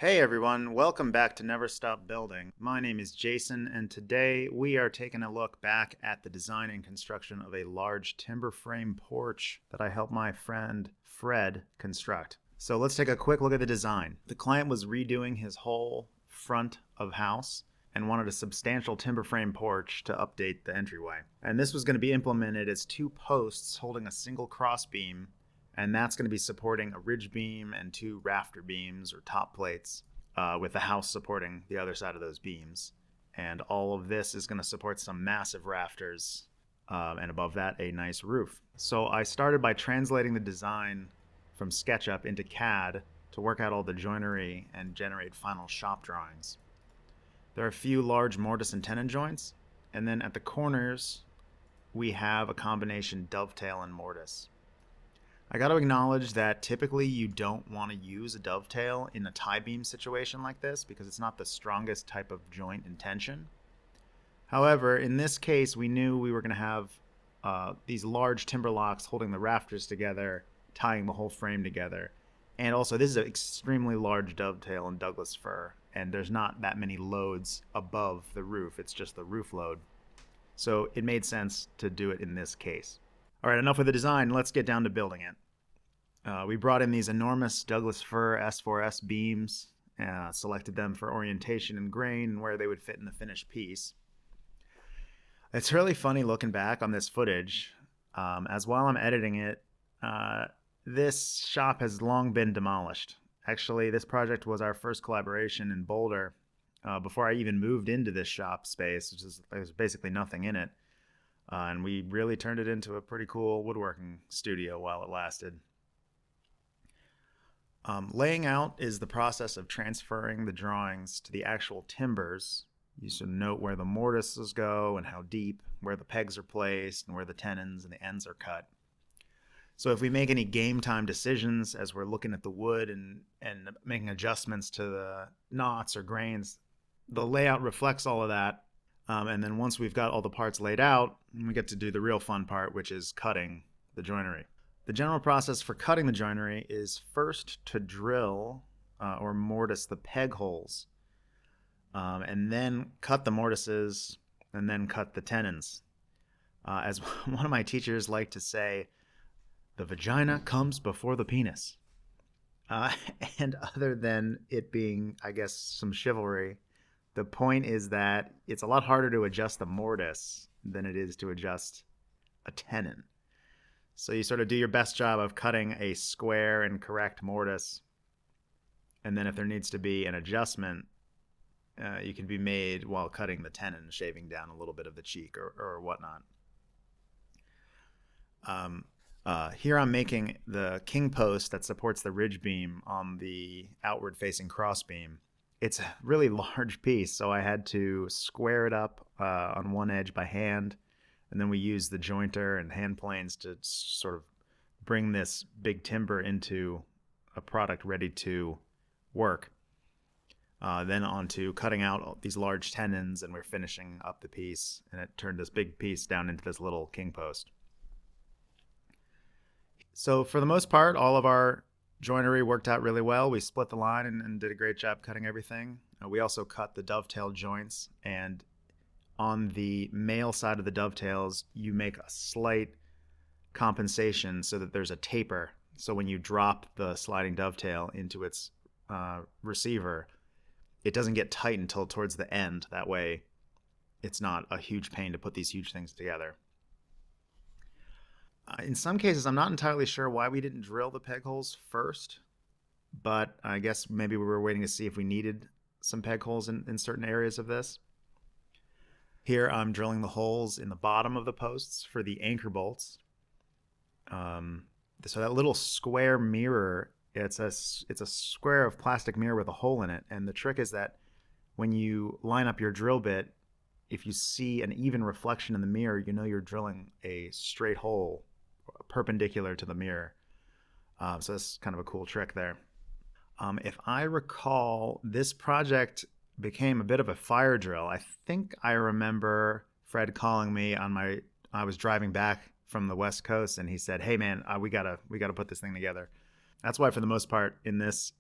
Hey everyone, welcome back to Never Stop Building. My name is Jason, and today we are taking a look back at the design and construction of a large timber frame porch that I helped my friend Fred construct. So let's take a quick look at the design. The client was redoing his whole front of house and wanted a substantial timber frame porch to update the entryway. And this was going to be implemented as two posts holding a single cross beam, and that's going to be supporting a ridge beam and two rafter beams or top plates, with the house supporting the other side of those beams. And all of this is going to support some massive rafters, and above that, a nice roof. So I started by translating the design from SketchUp into CAD to work out all the joinery and generate final shop drawings. There are a few large mortise and tenon joints, and then at the corners, we have a combination dovetail and mortise. I got to acknowledge that typically you don't want to use a dovetail in a tie beam situation like this because it's not the strongest type of joint in tension. However, in this case, we knew we were going to have these large timber locks holding the rafters together, tying the whole frame together. And also, this is an extremely large dovetail in Douglas fir, and there's not that many loads above the roof. It's just the roof load. So it made sense to do it in this case. All right, enough with the design. Let's get down to building it. We brought in these enormous Douglas fir S4S beams, selected them for orientation and grain and where they would fit in the finished piece. It's really funny looking back on this footage, as while I'm editing it, this shop has long been demolished. Actually, this project was our first collaboration in Boulder before I even moved into this shop space, which is there's basically nothing in it. And we really turned it into a pretty cool woodworking studio while it lasted. Laying out is the process of transferring the drawings to the actual timbers. You should note where the mortises go and how deep, where the pegs are placed, and where the tenons and the ends are cut. So if we make any game time decisions as we're looking at the wood and making adjustments to the knots or grains, the layout reflects all of that. And then once we've got all the parts laid out, we get to do the real fun part, which is cutting the joinery. The general process for cutting the joinery is first to drill or mortise the peg holes, and then cut the mortises, and then cut the tenons. As one of my teachers liked to say, the vagina comes before the penis. And other than it being, I guess, some chivalry, the point is that it's a lot harder to adjust the mortise than it is to adjust a tenon. So you sort of do your best job of cutting a square and correct mortise, and then if there needs to be an adjustment, you can be made while cutting the tenon, shaving down a little bit of the cheek or whatnot. Here I'm making the king post that supports the ridge beam on the outward facing cross beam. It's a really large piece, so I had to square it up on one edge by hand, and then we used the jointer and hand planes to sort of bring this big timber into a product ready to work. Then on to cutting out these large tenons, and we're finishing up the piece, and it turned this big piece down into this little king post. So for the most part, all of our joinery worked out really well. We split the line and did a great job cutting everything. We also cut the dovetail joints, and on the male side of the dovetails, you make a slight compensation so that there's a taper. So when you drop the sliding dovetail into its receiver, it doesn't get tight until towards the end. That way, it's not a huge pain to put these huge things together. In some cases, I'm not entirely sure why we didn't drill the peg holes first, but I guess maybe we were waiting to see if we needed some peg holes in certain areas of this. Here I'm drilling the holes in the bottom of the posts for the anchor bolts. So that little square mirror, it's a square of plastic mirror with a hole in it, and the trick is that when you line up your drill bit, if you see an even reflection in the mirror, you know you're drilling a straight hole perpendicular to the mirror. So that's kind of a cool trick there. If I recall, this project became a bit of a fire drill. I think I remember Fred calling me I was driving back from the West Coast, and he said, "Hey man, we gotta put this thing together." That's why for the most part in this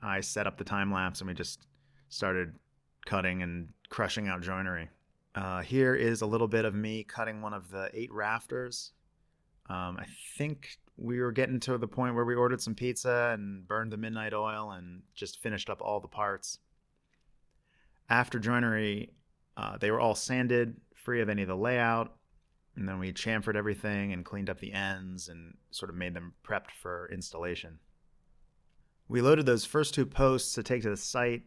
I set up the time lapse and we just started cutting and crushing out joinery. Here is a little bit of me cutting one of the 8 rafters. I think we were getting to the point where we ordered some pizza and burned the midnight oil and just finished up all the parts. After joinery, they were all sanded, free of any of the layout, and then we chamfered everything and cleaned up the ends and sort of made them prepped for installation. We loaded those first 2 posts to take to the site,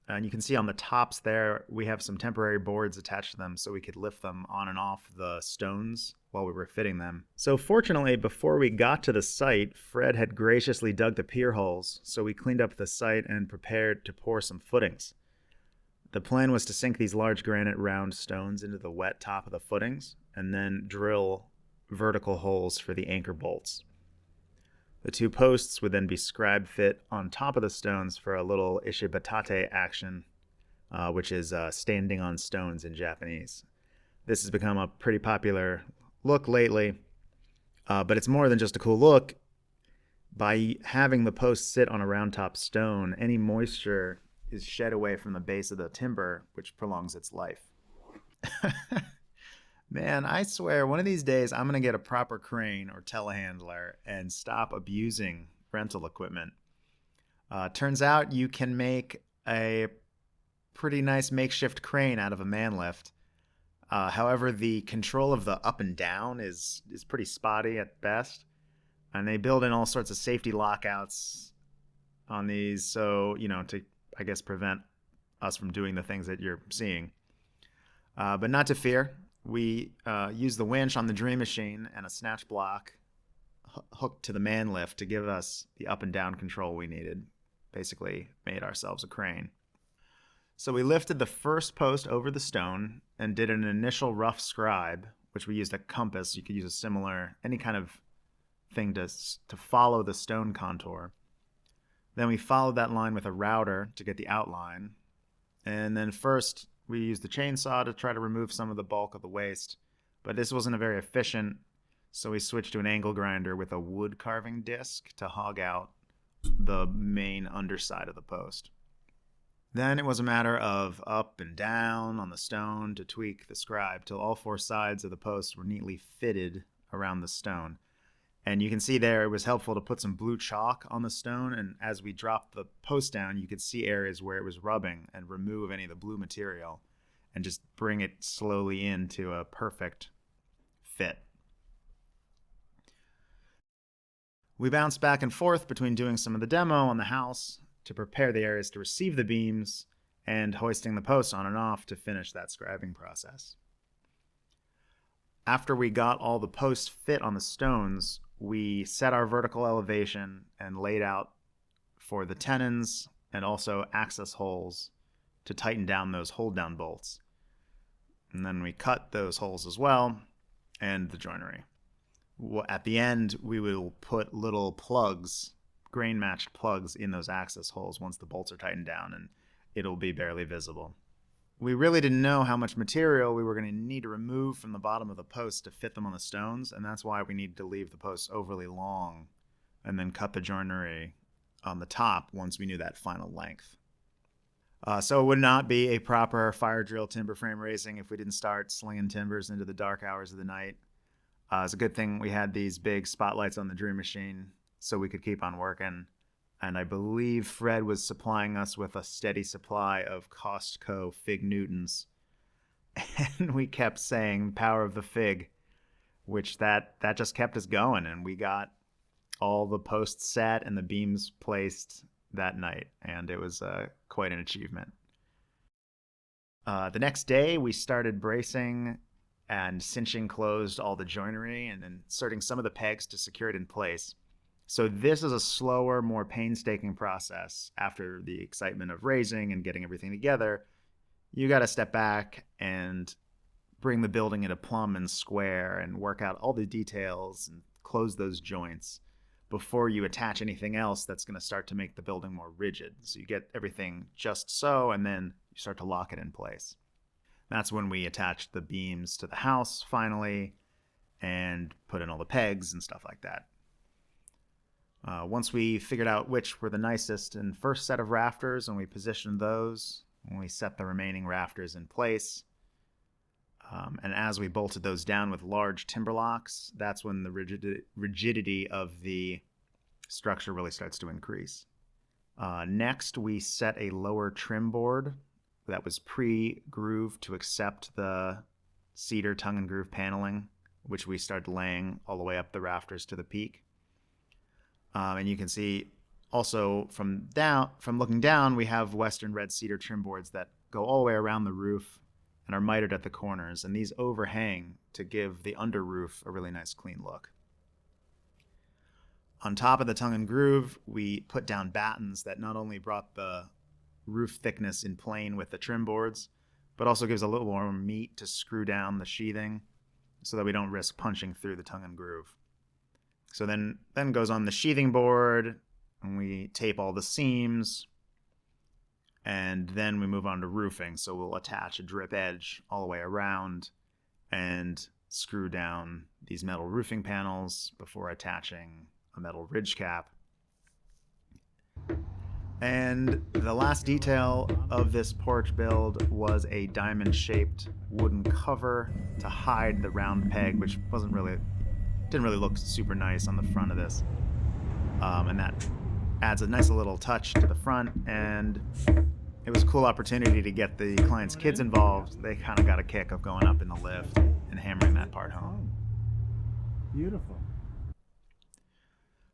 and you can see on the tops there we have some temporary boards attached to them so we could lift them on and off the stones while we were fitting them. So fortunately, before we got to the site, Fred had graciously dug the pier holes, so we cleaned up the site and prepared to pour some footings. The plan was to sink these large granite round stones into the wet top of the footings and then drill vertical holes for the anchor bolts. The 2 posts would then be scribe fit on top of the stones for a little ishibatate action, which is standing on stones in Japanese. This has become a pretty popular look lately, but it's more than just a cool look. By having the post sit on a round top stone, any moisture is shed away from the base of the timber, which prolongs its life. Man, I swear, one of these days I'm going to get a proper crane or telehandler and stop abusing rental equipment. Turns out you can make a pretty nice makeshift crane out of a man lift. However, the control of the up and down is pretty spotty at best. And they build in all sorts of safety lockouts on these, so, to, I guess, prevent us from doing the things that you're seeing. But not to fear. We used the winch on the Dream Machine and a snatch block hooked to the man lift to give us the up and down control we needed. Basically made ourselves a crane. So we lifted the first post over the stone and did an initial rough scribe, which we used a compass. You could use a similar, any kind of thing to follow the stone contour. Then we followed that line with a router to get the outline. And then first we used the chainsaw to try to remove some of the bulk of the waste, but this wasn't a very efficient, so we switched to an angle grinder with a wood carving disc to hog out the main underside of the post. Then it was a matter of up and down on the stone to tweak the scribe till all 4 sides of the post were neatly fitted around the stone. And you can see there it was helpful to put some blue chalk on the stone, and as we dropped the post down, you could see areas where it was rubbing and remove any of the blue material and just bring it slowly into a perfect fit. We bounced back and forth between doing some of the demo on the house to prepare the areas to receive the beams and hoisting the posts on and off to finish that scribing process. After we got all the posts fit on the stones, we set our vertical elevation and laid out for the tenons and also access holes to tighten down those hold-down bolts. And then we cut those holes as well and the joinery. At the end, we will put little plugs, grain-matched plugs in those access holes once the bolts are tightened down, and it'll be barely visible. We really didn't know how much material we were going to need to remove from the bottom of the post to fit them on the stones, and that's why we needed to leave the posts overly long and then cut the joinery on the top once we knew that final length. So it would not be a proper fire drill timber frame raising if we didn't start slinging timbers into the dark hours of the night. It's a good thing we had these big spotlights on the Dream Machine so we could keep on working. And I believe Fred was supplying us with a steady supply of Costco fig Newtons. And we kept saying power of the fig, which that just kept us going. And we got all the posts set and the beams placed that night. And it was quite an achievement. The next day, we started bracing and cinching closed all the joinery and inserting some of the pegs to secure it in place. So this is a slower, more painstaking process. After the excitement of raising and getting everything together, you got to step back and bring the building into plumb and square and work out all the details and close those joints before you attach anything else that's going to start to make the building more rigid. So you get everything just so, and then you start to lock it in place. That's when we attached the beams to the house finally and put in all the pegs and stuff like that. Once we figured out which were the nicest and first set of rafters, and we positioned those, and we set the remaining rafters in place, and as we bolted those down with large timber locks, that's when the rigidity of the structure really starts to increase. Next, we set a lower trim board that was pre-grooved to accept the cedar tongue and groove paneling, which we started laying all the way up the rafters to the peak. And you can see also from looking down, we have Western red cedar trim boards that go all the way around the roof and are mitered at the corners, and these overhang to give the under roof a really nice clean look. On top of the tongue and groove, we put down battens that not only brought the roof thickness in plane with the trim boards, but also gives a little more meat to screw down the sheathing so that we don't risk punching through the tongue and groove. So then goes on the sheathing board, and we tape all the seams, and then we move on to roofing. So we'll attach a drip edge all the way around and screw down these metal roofing panels before attaching a metal ridge cap. And the last detail of this porch build was a diamond-shaped wooden cover to hide the round peg, which didn't really look super nice on the front of this. And that adds a nice little touch to the front, and it was a cool opportunity to get the client's kids involved. They kind of got a kick of going up in the lift and hammering that part home. Beautiful.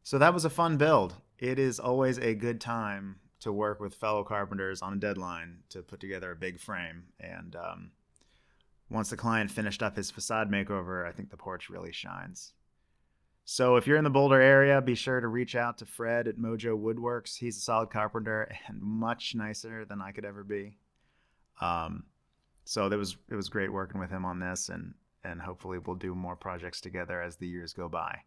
So that was a fun build. It is always a good time to work with fellow carpenters on a deadline to put together a big frame. And once the client finished up his facade makeover, I think the porch really shines. So if you're in the Boulder area, be sure to reach out to Fred at Mojo Woodworks. He's a solid carpenter and much nicer than I could ever be. So it was great working with him on this, and hopefully we'll do more projects together as the years go by.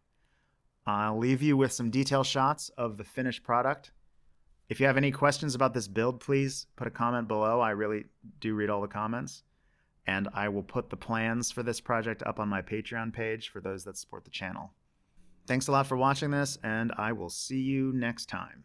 I'll leave you with some detail shots of the finished product. If you have any questions about this build, please put a comment below. I really do read all the comments. And I will put the plans for this project up on my Patreon page for those that support the channel. Thanks a lot for watching this, and I will see you next time.